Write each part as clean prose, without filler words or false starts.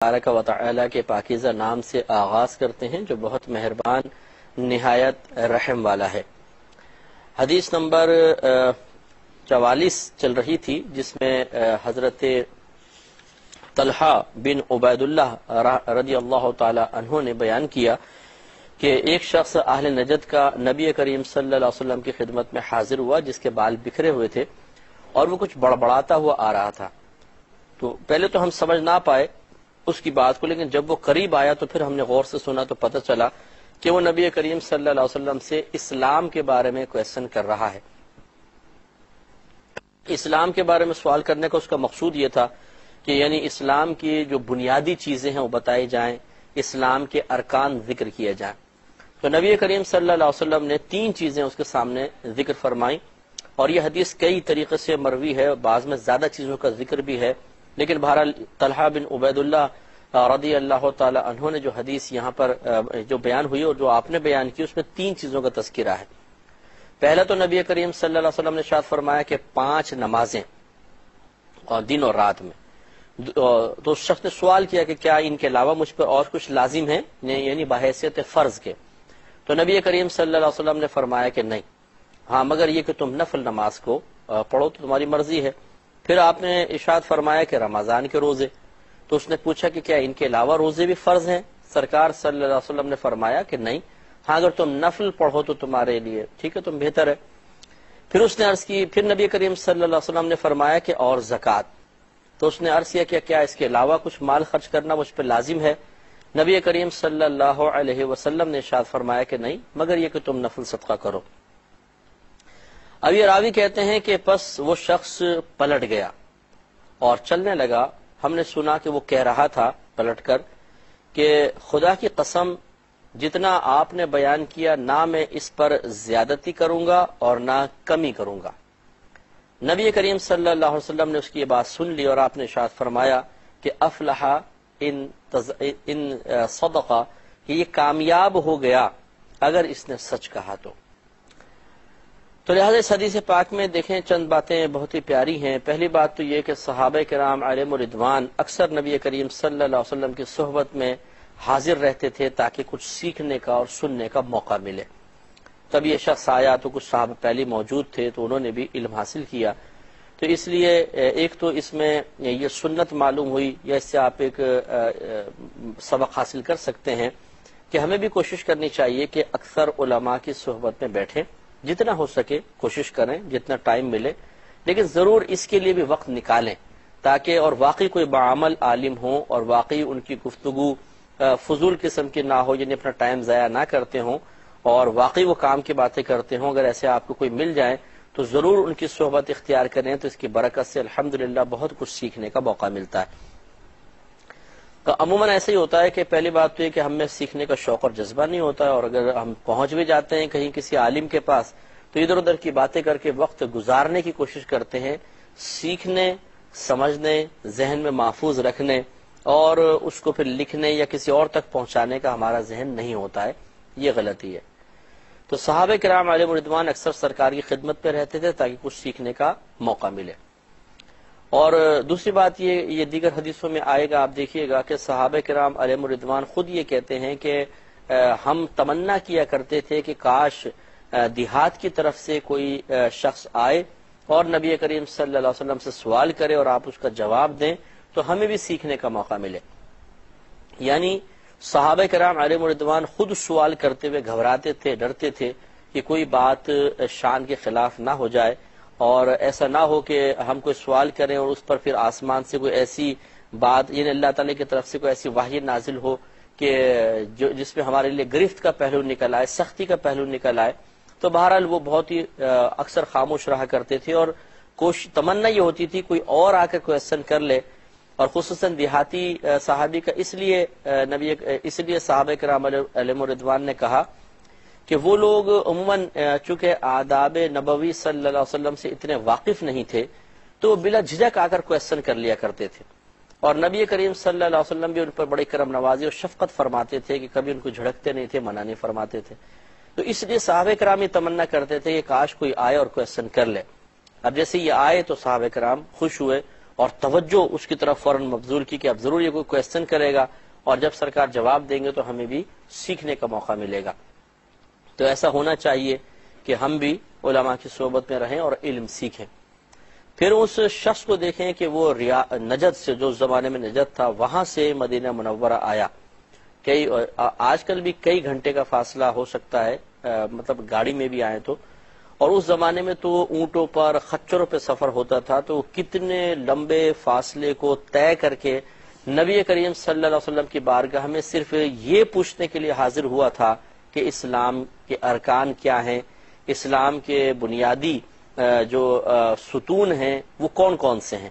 تبارک و تعالی کے پاکیزہ نام سے آغاز کرتے ہیں جو بہت مہربان نہایت رحم والا ہے۔ حدیث نمبر 44 چل رہی تھی جس میں حضرت طلحہ بن عبید اللہ رضی اللہ تعالی عنہ نے بیان کیا کہ ایک شخص اہل نجد کا نبی کریم صلی اللہ علیہ وسلم کی خدمت میں حاضر ہوا جس کے بال بکھرے ہوئے تھے اور وہ کچھ بڑبڑاتا ہوا آ رہا تھا۔ تو پہلے تو ہم سمجھ نہ پائے اس کی بات کو، لیکن جب وہ قریب آیا تو پھر ہم نے غور سے سنا تو پتہ چلا کہ وہ نبی کریم صلی اللہ علیہ وسلم سے اسلام کے بارے میں کویسچن کر رہا ہے۔ اسلام کے بارے میں سوال کرنے کا اس کا مقصود یہ تھا کہ یعنی اسلام کی جو بنیادی چیزیں ہیں وہ بتائی جائیں، اسلام کے ارکان ذکر کیے جائیں۔ تو نبی کریم صلی اللہ علیہ وسلم نے 3 چیزیں اس کے سامنے ذکر فرمائیں، اور یہ حدیث کئی طریقے سے مروی ہے، بعض میں زیادہ چیزوں کا ذکر بھی ہے، لیکن بہرحال طلحہ بن عبید اللہ رضی اللہ تعالی عنہ نے جو حدیث یہاں پر جو بیان ہوئی اور جو آپ نے بیان کی اس میں 3 چیزوں کا تذکرہ ہے۔ پہلا تو نبی کریم صلی اللہ علیہ وسلم نے ارشاد فرمایا کہ 5 نمازیں اور دن اور رات میں، تو اس شخص نے سوال کیا کہ کیا ان کے علاوہ مجھ پر اور کچھ لازم ہے، یعنی بحیثیت فرض کے؟ تو نبی کریم صلی اللہ علیہ وسلم نے فرمایا کہ نہیں، ہاں مگر یہ کہ تم نفل نماز کو پڑھو تو تمہاری مرضی ہے۔ پھر آپ نے ارشاد فرمایا کہ رمضان کے روزے، تو اس نے پوچھا کہ کیا ان کے علاوہ روزے بھی فرض ہیں؟ سرکار صلی اللہ علیہ وسلم نے فرمایا کہ نہیں، ہاں اگر تم نفل پڑھو تو تمہارے لیے ٹھیک ہے، تم بہتر ہے۔ پھر اس نے عرض کی، پھر نبی کریم صلی اللہ علیہ وسلم نے فرمایا کہ اور زکوٰۃ، تو اس نے عرض کیا کہ کیا اس کے علاوہ کچھ مال خرچ کرنا مجھ پہ لازم ہے؟ نبی کریم صلی اللہ علیہ وسلم نے ارشاد فرمایا کہ نہیں مگر یہ کہ تم نفل صدقہ کرو۔ اب یہ راوی کہتے ہیں کہ پس وہ شخص پلٹ گیا اور چلنے لگا۔ ہم نے سنا کہ وہ کہہ رہا تھا پلٹ کر کہ خدا کی قسم جتنا آپ نے بیان کیا نہ میں اس پر زیادتی کروں گا اور نہ کمی کروں گا۔ نبی کریم صلی اللہ علیہ وسلم نے اس کی یہ بات سن لی اور آپ نے ارشاد فرمایا کہ افلح ان صدقہ، کہ یہ کامیاب ہو گیا اگر اس نے سچ کہا تو لہذا اس حدیث پاک میں دیکھیں چند باتیں بہت ہی پیاری ہیں۔ پہلی بات تو یہ کہ صحابہ کرام علیہم رضوان اکثر نبی کریم صلی اللہ علیہ وسلم کی صحبت میں حاضر رہتے تھے تاکہ کچھ سیکھنے کا اور سننے کا موقع ملے۔ تب یہ شخص آیا تو کچھ صحابہ پہلے موجود تھے تو انہوں نے بھی علم حاصل کیا، تو اس لیے ایک تو اس میں یہ سنت معلوم ہوئی، یا اس سے آپ ایک سبق حاصل کر سکتے ہیں کہ ہمیں بھی کوشش کرنی چاہیے کہ اکثر علماء کی صحبت میں بیٹھیں، جتنا ہو سکے کوشش کریں، جتنا ٹائم ملے، لیکن ضرور اس کے لیے بھی وقت نکالیں تاکہ اور واقعی کوئی بعمل عالم ہوں اور واقعی ان کی گفتگو فضول قسم کی نہ ہو، یعنی اپنا ٹائم ضائع نہ کرتے ہوں اور واقعی وہ کام کی باتیں کرتے ہوں۔ اگر ایسے آپ کو کوئی مل جائے تو ضرور ان کی صحبت اختیار کریں، تو اس کی برکت سے الحمدللہ بہت کچھ سیکھنے کا موقع ملتا ہے۔ تو عموماً ایسا ہی ہوتا ہے کہ پہلی بات تو یہ کہ ہم میں سیکھنے کا شوق اور جذبہ نہیں ہوتا ہے، اور اگر ہم پہنچ بھی جاتے ہیں کہیں کسی عالم کے پاس تو ادھر ادھر کی باتیں کر کے وقت گزارنے کی کوشش کرتے ہیں، سیکھنے، سمجھنے، ذہن میں محفوظ رکھنے اور اس کو پھر لکھنے یا کسی اور تک پہنچانے کا ہمارا ذہن نہیں ہوتا ہے، یہ غلطی ہے۔ تو صحابہ کرام علیہم رضوان اکثر سرکار کی خدمت پہ رہتے تھے تاکہ کچھ سیکھنے کا موقع ملے۔ اور دوسری بات یہ دیگر حدیثوں میں آئے گا، آپ دیکھیے گا کہ صحابہ کرام علیہم رضوان خود یہ کہتے ہیں کہ ہم تمنا کیا کرتے تھے کہ کاش دیہات کی طرف سے کوئی شخص آئے اور نبی کریم صلی اللہ علیہ وسلم سے سوال کرے اور آپ اس کا جواب دیں تو ہمیں بھی سیکھنے کا موقع ملے۔ یعنی صحابہ کرام علیہم رضوان خود سوال کرتے ہوئے گھبراتے تھے، ڈرتے تھے کہ کوئی بات شان کے خلاف نہ ہو جائے، اور ایسا نہ ہو کہ ہم کوئی سوال کریں اور اس پر پھر آسمان سے کوئی ایسی بات، یعنی اللہ تعالی کی طرف سے کوئی ایسی وحی نازل ہو کہ جس میں ہمارے لیے گرفت کا پہلو نکل آئے، سختی کا پہلو نکل آئے۔ تو بہرحال وہ بہت ہی اکثر خاموش رہا کرتے تھے، اور تمنا یہ ہوتی تھی کوئی اور آ کر کویسچن کر لے، اور خصوصاً دیہاتی صحابی کا اس لیے صحابہ کرام علیہم رضوان نے کہا کہ وہ لوگ عموماً چونکہ آداب نبوی صلی اللہ علیہ وسلم سے اتنے واقف نہیں تھے تو بلا جھجک آ کر کویسچن کر لیا کرتے تھے، اور نبی کریم صلی اللہ علیہ وسلم بھی ان پر بڑی کرم نوازی اور شفقت فرماتے تھے کہ کبھی ان کو جھڑکتے نہیں تھے، منع نہیں فرماتے تھے۔ تو اس لیے صحابہ کرام یہ تمنا کرتے تھے کہ کاش کوئی آئے اور کویسچن کر لے۔ اب جیسے یہ آئے تو صحابہ کرام خوش ہوئے اور توجہ اس کی طرف فوراً مبذول کی کہ اب ضرور یہ کوئی کویسچن کرے گا اور جب سرکار جواب دیں گے تو ہمیں بھی سیکھنے کا موقع ملے گا۔ تو ایسا ہونا چاہیے کہ ہم بھی علماء کی صحبت میں رہیں اور علم سیکھیں۔ پھر اس شخص کو دیکھیں کہ وہ نجد سے، جو زمانے میں نجد تھا، وہاں سے مدینہ منورہ آیا۔ آج کل بھی کئی گھنٹے کا فاصلہ ہو سکتا ہے، مطلب گاڑی میں بھی آئے تو، اور اس زمانے میں تو اونٹوں پر، خچروں پہ سفر ہوتا تھا، تو کتنے لمبے فاصلے کو طے کر کے نبی کریم صلی اللہ علیہ وسلم کی بارگاہ میں صرف یہ پوچھنے کے لیے حاضر ہوا تھا کہ اسلام کے ارکان کیا ہیں، اسلام کے بنیادی جو ستون ہیں وہ کون کون سے ہیں۔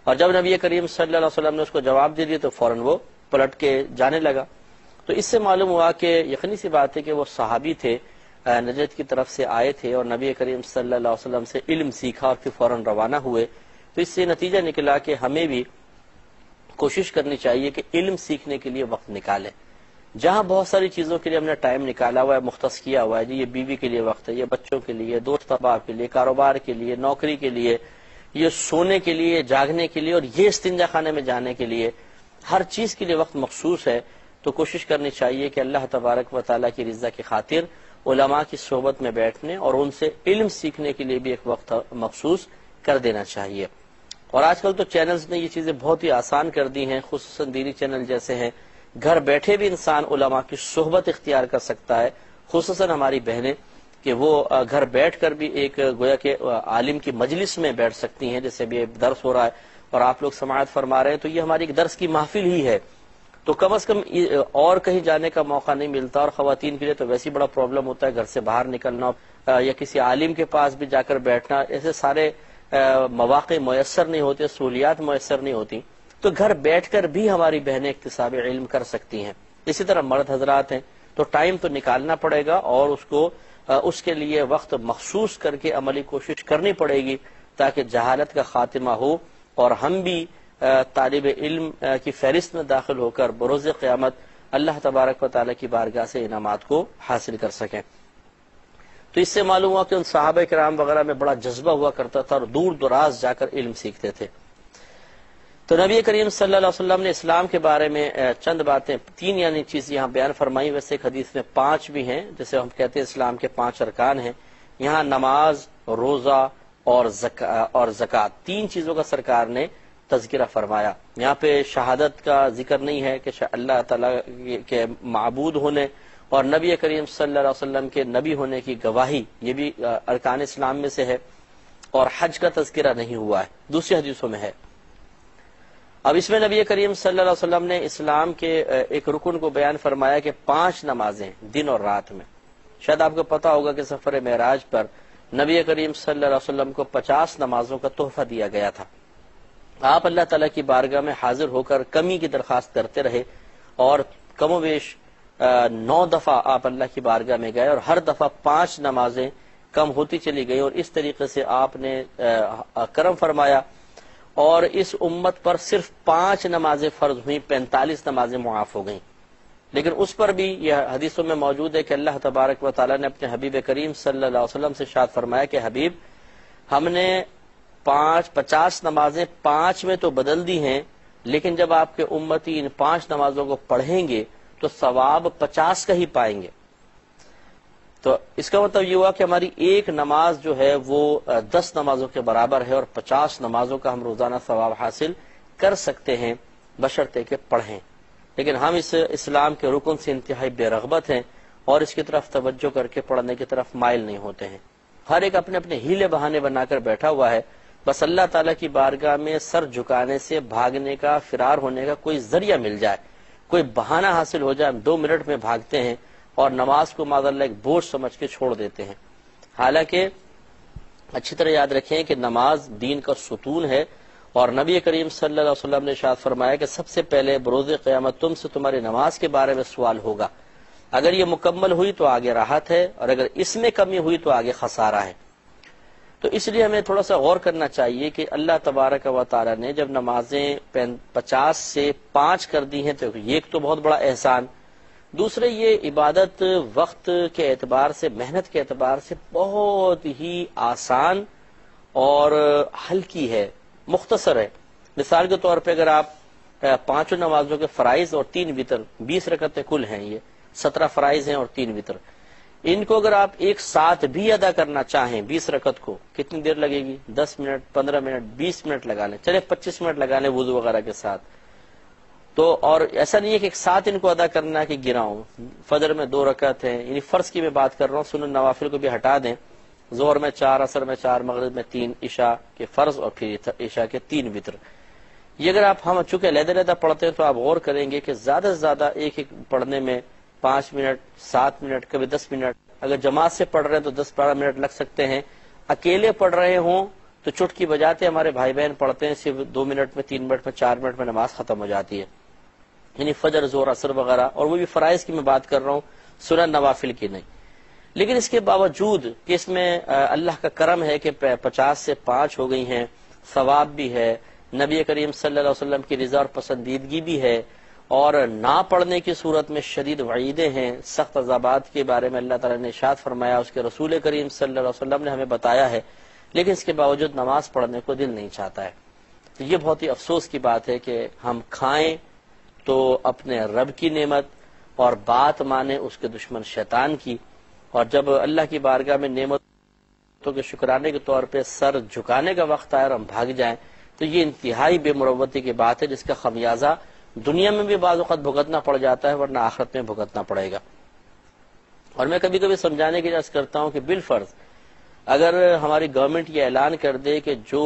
اور جب نبی کریم صلی اللہ علیہ وسلم نے اس کو جواب دے دیا تو فوراً وہ پلٹ کے جانے لگا۔ تو اس سے معلوم ہوا کہ یقینی سی بات ہے کہ وہ صحابی تھے، نجد کی طرف سے آئے تھے اور نبی کریم صلی اللہ علیہ وسلم سے علم سیکھا اور پھر فوراً روانہ ہوئے۔ تو اس سے نتیجہ نکلا کہ ہمیں بھی کوشش کرنی چاہیے کہ علم سیکھنے کے لیے وقت نکالیں۔ جہاں بہت ساری چیزوں کے لیے ہم نے ٹائم نکالا ہوا ہے، مختص کیا ہوا ہے، جی یہ بیوی کے لیے وقت ہے، یہ بچوں کے لیے، دوست احباب کے لیے، کاروبار کے لیے، نوکری کے لیے، یہ سونے کے لیے، جاگنے کے لیے، اور یہ استنجا خانے میں جانے کے لیے، ہر چیز کے لیے وقت مخصوص ہے۔ تو کوشش کرنی چاہیے کہ اللہ تبارک و تعالیٰ کی رضا کی خاطر علماء کی صحبت میں بیٹھنے اور ان سے علم سیکھنے کے لیے بھی ایک وقت مخصوص کر دینا چاہیے۔ اور آج کل تو چینلز نے یہ چیزیں بہت ہی آسان کر دی ہیں، خصوصاً دینی چینل جیسے ہیں، گھر بیٹھے بھی انسان علماء کی صحبت اختیار کر سکتا ہے، خصوصاً ہماری بہنیں کہ وہ گھر بیٹھ کر بھی ایک گویا کہ عالم کی مجلس میں بیٹھ سکتی ہیں، جیسے بھی درس ہو رہا ہے اور آپ لوگ سماعت فرما رہے ہیں، تو یہ ہماری ایک درس کی محفل ہی ہے۔ تو کم از کم اور کہیں جانے کا موقع نہیں ملتا، اور خواتین کے لیے تو ویسے بڑا پرابلم ہوتا ہے گھر سے باہر نکلنا یا کسی عالم کے پاس بھی جا کر بیٹھنا، ایسے سارے مواقع میسر نہیں ہوتے، سہولیات میسر نہیں ہوتی۔ تو گھر بیٹھ کر بھی ہماری بہنیں اکتساب علم کر سکتی ہیں۔ اسی طرح مرد حضرات ہیں، تو ٹائم تو نکالنا پڑے گا اور اس کے لیے وقت مخصوص کر کے عملی کوشش کرنی پڑے گی تاکہ جہالت کا خاتمہ ہو اور ہم بھی طالب علم کی فہرست میں داخل ہو کر بروز قیامت اللہ تبارک و تعالیٰ کی بارگاہ سے انعامات کو حاصل کر سکیں۔ تو اس سے معلوم ہوا کہ ان صحابہ کرام وغیرہ میں بڑا جذبہ ہوا کرتا تھا اور دور دراز جا کر علم سیکھتے تھے۔ تو نبی کریم صلی اللہ علیہ وسلم نے اسلام کے بارے میں چند باتیں، تین یعنی چیز یہاں بیان فرمائی، ویسے ایک حدیث میں 5 بھی ہیں، جیسے ہم کہتے ہیں اسلام کے 5 ارکان ہیں۔ یہاں نماز، روزہ اور زکوٰۃ، 3 چیزوں کا سرکار نے تذکرہ فرمایا۔ یہاں پہ شہادت کا ذکر نہیں ہے کہ اللہ تعالیٰ کے معبود ہونے اور نبی کریم صلی اللہ علیہ وسلم کے نبی ہونے کی گواہی، یہ بھی ارکان اسلام میں سے ہے، اور حج کا تذکرہ نہیں ہوا ہے، دوسری حدیثوں میں ہے۔ اب اس میں نبی کریم صلی اللہ علیہ وسلم نے اسلام کے ایک رکن کو بیان فرمایا کہ 5 نمازیں دن اور رات میں۔ شاید آپ کو پتا ہوگا کہ سفر معراج پر نبی کریم صلی اللہ علیہ وسلم کو 50 نمازوں کا تحفہ دیا گیا تھا۔ آپ اللہ تعالیٰ کی بارگاہ میں حاضر ہو کر کمی کی درخواست کرتے رہے اور کم و بیش 9 دفعہ آپ اللہ کی بارگاہ میں گئے اور ہر دفعہ 5 نمازیں کم ہوتی چلی گئی، اور اس طریقے سے آپ نے کرم فرمایا اور اس امت پر صرف 5 نمازیں فرض ہوئیں، 45 نمازیں معاف ہو گئیں۔ لیکن اس پر بھی یہ حدیثوں میں موجود ہے کہ اللہ تبارک و تعالیٰ نے اپنے حبیب کریم صلی اللہ علیہ وسلم سے ارشاد فرمایا کہ حبیب، ہم نے 50 نمازیں 5 میں تو بدل دی ہیں، لیکن جب آپ کے امتی ان 5 نمازوں کو پڑھیں گے تو ثواب 50 کا ہی پائیں گے۔ تو اس کا مطلب یہ ہوا کہ ہماری ایک نماز جو ہے وہ 10 نمازوں کے برابر ہے، اور 50 نمازوں کا ہم روزانہ ثواب حاصل کر سکتے ہیں بشرطے کہ پڑھیں۔ لیکن ہم اس اسلام کے رکن سے انتہائی بے رغبت ہیں اور اس کی طرف توجہ کر کے پڑھنے کی طرف مائل نہیں ہوتے ہیں۔ ہر ایک اپنے اپنے ہیلے بہانے بنا کر بیٹھا ہوا ہے، بس اللہ تعالیٰ کی بارگاہ میں سر جھکانے سے بھاگنے کا، فرار ہونے کا کوئی ذریعہ مل جائے، کوئی بہانہ حاصل ہو جائے، ہم 2 منٹ میں بھاگتے ہیں اور نماز کو معاذاللہ ایک بوجھ سمجھ کے چھوڑ دیتے ہیں۔ حالانکہ اچھی طرح یاد رکھیں کہ نماز دین کا ستون ہے، اور نبی کریم صلی اللہ علیہ وسلم نے ارشاد فرمایا کہ سب سے پہلے بروز قیامت تم سے تمہاری نماز کے بارے میں سوال ہوگا، اگر یہ مکمل ہوئی تو آگے راحت ہے، اور اگر اس میں کمی ہوئی تو آگے خسارہ ہے۔ تو اس لیے ہمیں تھوڑا سا غور کرنا چاہیے کہ اللہ تبارک و تعالی نے جب نمازیں 50 سے 5 کر دی ہیں تو یہ ایک تو بہت بڑا احسان، دوسرے یہ عبادت وقت کے اعتبار سے، محنت کے اعتبار سے بہت ہی آسان اور ہلکی ہے، مختصر ہے۔ مثال کے طور پہ اگر آپ پانچوں نمازوں کے فرائض اور 3 وتر، 20 رکعتیں کل ہیں، یہ 17 فرائض ہیں اور 3 وتر، ان کو اگر آپ ایک ساتھ بھی ادا کرنا چاہیں 20 رکعت کو، کتنی دیر لگے گی؟ 10 منٹ، 15 منٹ، 20 منٹ لگا لیں، چلے 25 منٹ لگا لیں وضو وغیرہ کے ساتھ. تو اور ایسا نہیں ہے کہ ایک ساتھ ان کو ادا کرنا ہے کہ گراؤں. فجر میں 2 رکعت ہیں، یعنی فرض کی میں بات کر رہا ہوں، سنن نوافل کو بھی ہٹا دیں. ظہر میں 4، عصر میں 4، مغرب میں 3، عشاء کے فرض اور پھر عشاء کے 3 وتر. یہ اگر ہم چونکہ علیحدہ پڑھتے ہیں تو آپ غور کریں گے کہ زیادہ سے زیادہ ایک پڑھنے میں 5 منٹ، 7 منٹ، کبھی 10 منٹ. اگر جماعت سے پڑھ رہے ہیں تو 10-12 منٹ لگ سکتے ہیں. اکیلے پڑھ رہے ہوں تو چٹکی بجاتے ہمارے بھائی بہن پڑھتے ہیں، صرف 2 منٹ میں، 3 منٹ میں، 4 منٹ میں نماز ختم ہو جاتی ہے. یعنی فجر، ظہر، عصر وغیرہ، اور وہ بھی فرائض کی میں بات کر رہا ہوں، سنن نوافل کی نہیں. لیکن اس کے باوجود کہ اس میں اللہ کا کرم ہے کہ 50 سے 5 ہو گئی ہیں، ثواب بھی ہے، نبی کریم صلی اللہ علیہ وسلم کی رضا اور پسندیدگی بھی ہے، اور نہ پڑھنے کی صورت میں شدید وعیدیں ہیں، سخت عذابات کے بارے میں اللہ تعالیٰ نے ارشاد فرمایا، اس کے رسول کریم صلی اللہ علیہ وسلم نے ہمیں بتایا ہے. لیکن اس کے باوجود نماز پڑھنے کو دل نہیں چاہتا ہے. تو یہ بہت ہی افسوس کی بات ہے کہ ہم کھائیں تو اپنے رب کی نعمت اور بات مانے اس کے دشمن شیطان کی، اور جب اللہ کی بارگاہ میں نعمتوں کے شکرانے کے طور پہ سر جھکانے کا وقت آئے اور ہم بھاگ جائیں تو یہ انتہائی بے مروتی کی بات ہے، جس کا خمیازہ دنیا میں بھی بعض اوقات بھگتنا پڑ جاتا ہے، ورنہ آخرت میں بھگتنا پڑے گا. اور میں کبھی کبھی سمجھانے کی عرض کرتا ہوں کہ بالفرض اگر ہماری گورنمنٹ یہ اعلان کر دے کہ جو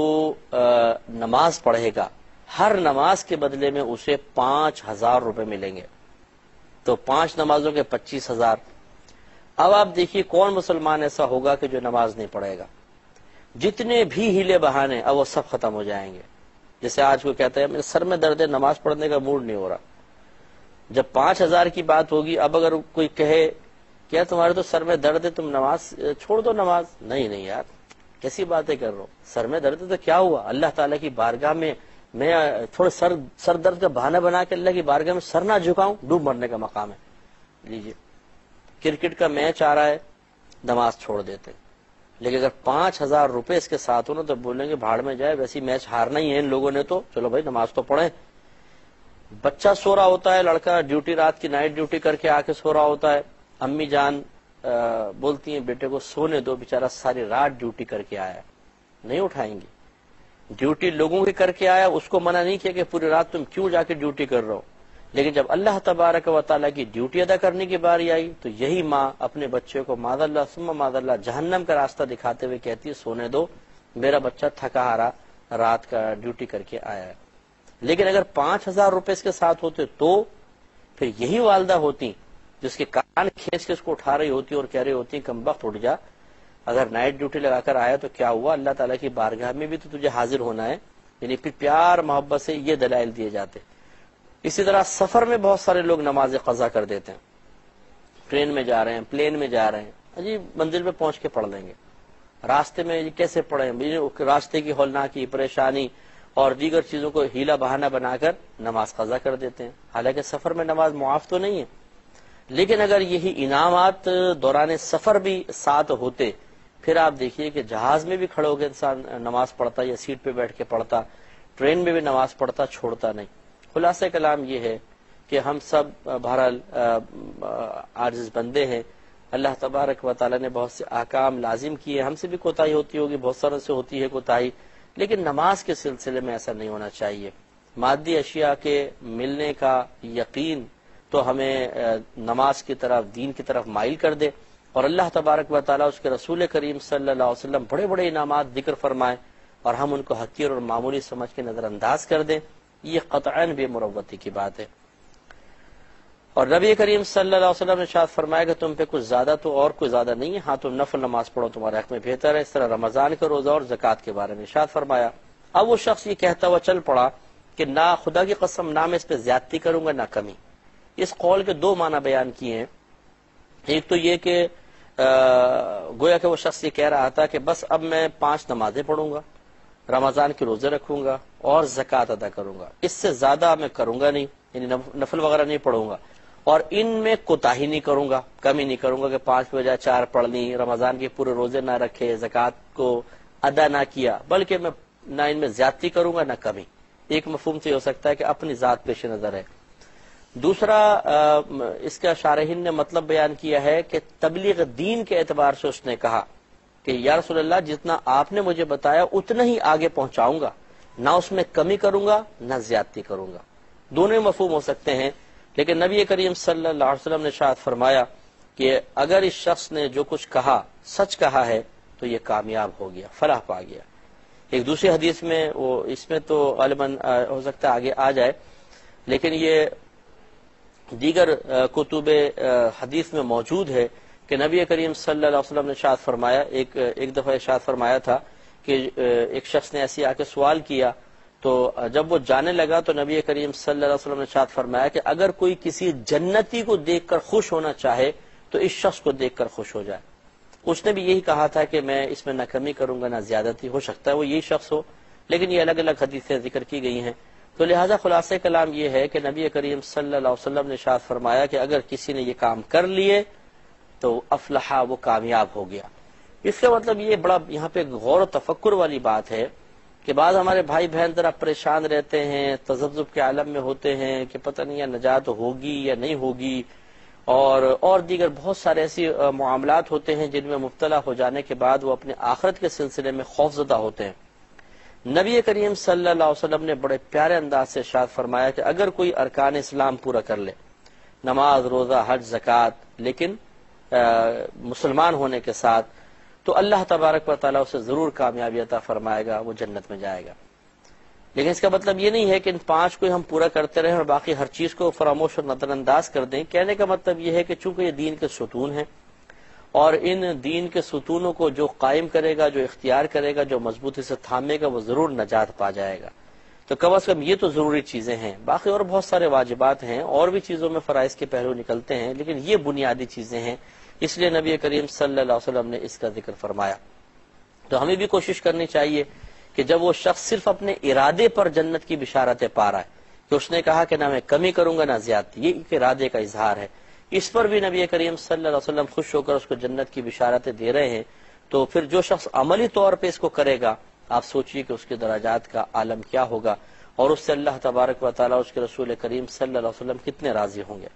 نماز پڑھے گا ہر نماز کے بدلے میں اسے 5,000 روپے ملیں گے، تو 5 نمازوں کے 25,000. اب آپ دیکھیے کون مسلمان ایسا ہوگا کہ جو نماز نہیں پڑھے گا؟ جتنے بھی ہیلے بہانے اب وہ سب ختم ہو جائیں گے. جیسے آج کوئی کہتا ہے میرے سر میں درد ہے، نماز پڑھنے کا موڈ نہیں ہو رہا. جب 5,000 کی بات ہوگی، اب اگر کوئی کہے کیا تمہارے تو سر میں درد ہے، تم نماز چھوڑ دو، نماز نہیں یار کیسی باتیں کر رہا ہوں، سر میں درد ہے تو کیا ہوا، اللہ تعالیٰ کی بارگاہ میں میں تھوڑے سر درد کا بہانہ بنا کے اللہ کی بارگاہ میں سر نہ جھکاؤں، ڈوب مرنے کا مقام ہے. لیجیے کرکٹ کا میچ آ رہا ہے، نماز چھوڑ دیتے ہیں. لیکن اگر 5,000 روپے اس کے ساتھ ہو نا تو بولیں گے بھاڑ میں جائے، ویسی میچ ہارنا ہی ہے ان لوگوں نے، تو چلو بھائی نماز تو پڑھیں. بچہ سو رہا ہوتا ہے، لڑکا ڈیوٹی، رات کی نائٹ ڈیوٹی کر کے آ کے سو رہا ہوتا ہے، امی جان بولتی ہیں بیٹے کو سونے دو، بیچارہ ساری رات ڈیوٹی کر کے آیا، نہیں اٹھائیں گی. ڈیوٹی لوگوں کی کر کے آیا، اس کو منع نہیں کیا کہ پوری رات تم کیوں جا کے ڈیوٹی کر رہے ہو. لیکن جب اللہ تبارک و تعالیٰ کی ڈیوٹی ادا کرنے کی باری آئی تو یہی ماں اپنے بچے کو معاذ اللہ ثم معاذ اللہ جہنم کا راستہ دکھاتے ہوئے کہتی ہے سونے دو، میرا بچہ تھکا ہارا رات کا ڈیوٹی کر کے آیا ہے. لیکن اگر 5,000 روپے اس کے ساتھ ہوتے تو پھر یہی والدہ ہوتی جس کے کان کھینچ کے اس کو اٹھا رہی ہوتی اور کہہ رہی ہوتی کم وقت اٹھ جا، اگر نائٹ ڈیوٹی لگا کر آیا تو کیا ہوا، اللہ تعالیٰ کی بارگاہ میں بھی تو تجھے حاضر ہونا ہے. یعنی پھر پیار محبت سے یہ دلائل دیے جاتے. اسی طرح سفر میں بہت سارے لوگ نماز قضا کر دیتے ہیں، ٹرین میں جا رہے ہیں، پلین میں جا رہے ہیں، جی منزل پہ پہنچ کے پڑھ لیں گے، راستے میں یہ کیسے پڑھیں، راستے کی ہولناکی، پریشانی اور دیگر چیزوں کو ہیلا بہانہ بنا کر نماز قضا کر دیتے ہیں. حالانکہ سفر میں نماز معاف تو نہیں ہے. لیکن اگر یہی انعامات دوران سفر بھی ساتھ ہوتے پھر آپ دیکھیے کہ جہاز میں بھی کھڑے ہو کے انسان نماز پڑھتا یا سیٹ پہ بیٹھ کے پڑھتا، ٹرین میں بھی نماز پڑھتا، چھوڑتا نہیں. خلاصہ کلام یہ ہے کہ ہم سب بہرحال عاجز بندے ہیں. اللہ تبارک و تعالیٰ نے بہت سے احکام لازم کیے، ہم سے بھی کوتاہی ہوتی ہوگی، بہت ساروں سے ہوتی ہے کوتاہی، لیکن نماز کے سلسلے میں ایسا نہیں ہونا چاہیے. مادی اشیاء کے ملنے کا یقین تو ہمیں نماز کی طرف، دین کی طرف مائل کر دے، اور اللہ تبارک و تعالیٰ اس کے رسول کریم صلی اللہ علیہ وسلم بڑے بڑے انعامات ذکر فرمائے اور ہم ان کو حقیر اور معمولی سمجھ کے نظر انداز کر دیں، یہ قطعاً بے مروتی کی بات ہے. اور نبی کریم صلی اللہ علیہ وسلم نے ارشاد فرمایا کہ تم پہ کچھ زیادہ تو اور کوئی زیادہ نہیں ہے، ہاں تم نفل نماز پڑھو تمہارے حق میں بہتر ہے. اس طرح رمضان کا روزہ اور زکوٰۃ کے بارے میں ارشاد فرمایا. اب وہ شخص یہ کہتا ہوا چل پڑا کہ نہ خدا کی قسم نہ میں اس پہ زیادتی کروں گا نہ کمی. اس قول کے 2 معنی بیان کیے ہیں. ایک تو یہ کہ گویا کہ وہ شخص یہ کہہ رہا تھا کہ بس اب میں 5 نمازیں پڑھوں گا، رمضان کے روزے رکھوں گا اور زکوٰۃ ادا کروں گا، اس سے زیادہ میں کروں گا نہیں، یعنی نفل وغیرہ نہیں پڑھوں گا، اور ان میں کوتاہی نہیں کروں گا، کمی نہیں کروں گا کہ 5 کی بجائے 4 پڑھ لی، رمضان کے پورے روزے نہ رکھے، زکوٰۃ کو ادا نہ کیا، بلکہ میں نہ ان میں زیادتی کروں گا نہ کمی. ایک مفہوم تو یہ ہو سکتا ہے کہ اپنی ذات پیش نظر ہے، دوسرا اس کا شارحین نے مطلب بیان کیا ہے کہ تبلیغ دین کے اعتبار سے اس نے کہا کہ یا رسول اللہ جتنا آپ نے مجھے بتایا اتنا ہی آگے پہنچاؤں گا، نہ اس میں کمی کروں گا نہ زیادتی کروں گا۔ دونوں مفہوم ہو سکتے ہیں، لیکن نبی کریم صلی اللہ علیہ وسلم نے ارشاد فرمایا کہ اگر اس شخص نے جو کچھ کہا سچ کہا ہے تو یہ کامیاب ہو گیا، فلاح پا گیا۔ ایک دوسری حدیث میں وہ اس میں تو غالباً ہو سکتا ہے آگے آ جائے، لیکن یہ دیگر کتب حدیث میں موجود ہے کہ نبی کریم صلی اللہ علیہ وسلم نے ارشاد فرمایا، ایک دفعہ ارشاد فرمایا تھا کہ ایک شخص نے ایسی آ کے سوال کیا، تو جب وہ جانے لگا تو نبی کریم صلی اللہ علیہ وسلم نے ارشاد فرمایا کہ اگر کوئی کسی جنتی کو دیکھ کر خوش ہونا چاہے تو اس شخص کو دیکھ کر خوش ہو جائے۔ اس نے بھی یہی کہا تھا کہ میں اس میں نہ کمی کروں گا نہ زیادتی، ہو سکتا ہے وہ یہی شخص ہو، لیکن یہ الگ الگ حدیثیں ذکر کی گئی ہیں۔ تو لہذا خلاصہ کلام یہ ہے کہ نبی کریم صلی اللہ علیہ وسلم نے ارشاد فرمایا کہ اگر کسی نے یہ کام کر لیے تو افلحا، وہ کامیاب ہو گیا۔ اس کا مطلب یہ بڑا یہاں پہ غور و تفکر والی بات ہے کہ بعض ہمارے بھائی بہن ذرا پریشان رہتے ہیں، تذبذب کے عالم میں ہوتے ہیں کہ پتہ نہیں یا نجات ہوگی یا نہیں ہوگی، اور دیگر بہت سارے ایسی معاملات ہوتے ہیں جن میں مبتلا ہو جانے کے بعد وہ اپنے آخرت کے سلسلے میں خوفزدہ ہوتے ہیں۔ نبی کریم صلی اللہ علیہ وسلم نے بڑے پیارے انداز سے ارشاد فرمایا کہ اگر کوئی ارکان اسلام پورا کر لے، نماز، روزہ، حج، زکوٰۃ، لیکن مسلمان ہونے کے ساتھ، تو اللہ تبارک و تعالیٰ اسے ضرور کامیابی عطا فرمائے گا، وہ جنت میں جائے گا۔ لیکن اس کا مطلب یہ نہیں ہے کہ ان 5 کو ہم پورا کرتے رہیں اور باقی ہر چیز کو فراموش اور نظر انداز کر دیں۔ کہنے کا مطلب یہ ہے کہ چونکہ یہ دین کے ستون ہیں اور ان دین کے ستونوں کو جو قائم کرے گا، جو اختیار کرے گا، جو مضبوطی سے تھامے گا، وہ ضرور نجات پا جائے گا۔ تو کم از کم یہ تو ضروری چیزیں ہیں، باقی اور بہت سارے واجبات ہیں، اور بھی چیزوں میں فرائض کے پہلو نکلتے ہیں، لیکن یہ بنیادی چیزیں ہیں، اس لیے نبی کریم صلی اللہ علیہ وسلم نے اس کا ذکر فرمایا۔ تو ہمیں بھی کوشش کرنی چاہیے کہ جب وہ شخص صرف اپنے ارادے پر جنت کی بشارتیں پا رہا ہے کہ اس نے کہا کہ نہ میں کمی کروں گا نہ زیادتی، یہ ایک ارادے کا اظہار ہے، اس پر بھی نبی کریم صلی اللہ علیہ وسلم خوش ہو کر اس کو جنت کی بشارتیں دے رہے ہیں، تو پھر جو شخص عملی طور پہ اس کو کرے گا، آپ سوچئے کہ اس کے درجات کا عالم کیا ہوگا، اور اس سے اللہ تبارک و تعالیٰ اس کے رسول کریم صلی اللہ علیہ وسلم کتنے راضی ہوں گے۔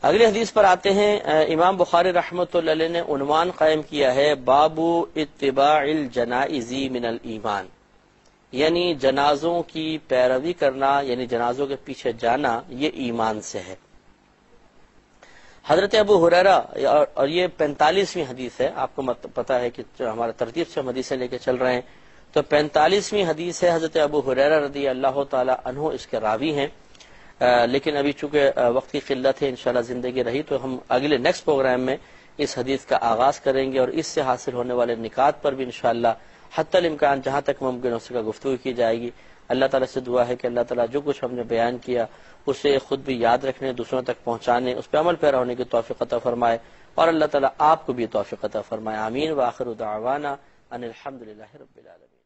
اگلی حدیث پر آتے ہیں۔ امام بخاری رحمۃ اللہ علیہ نے عنوان قائم کیا ہے باب اتباع الجنائز من الایمان، یعنی جنازوں کی پیروی کرنا، یعنی جنازوں کے پیچھے جانا، یہ ایمان سے ہے۔ حضرت ابو ہریرہ، اور یہ 45ویں حدیث ہے، آپ کو پتہ ہے کہ ہمارا ترتیب سے ہم حدیثیں لے کے چل رہے ہیں، تو 45ویں حدیث ہے۔ حضرت ابو ہریرہ رضی اللہ تعالی عنہ اس کے راوی ہیں، لیکن ابھی چونکہ وقت کی قلت ہے، انشاءاللہ زندگی رہی تو ہم اگلے نیکسٹ پروگرام میں اس حدیث کا آغاز کریں گے، اور اس سے حاصل ہونے والے نکات پر بھی انشاءاللہ حتی الامکان جہاں تک ممکن ہو سکا گفتگو کی جائے گی۔ اللہ تعالیٰ سے دعا ہے کہ اللہ تعالیٰ جو کچھ ہم نے بیان کیا اسے خود بھی یاد رکھنے، دوسروں تک پہنچانے، اس پہ عمل پیرا ہونے کی توفیق عطا فرمائے، اور اللہ تعالیٰ آپ کو بھی توفیق عطا فرمائے۔ آمین۔ وآخر دعوانا ان الحمدللہ رب العالمین۔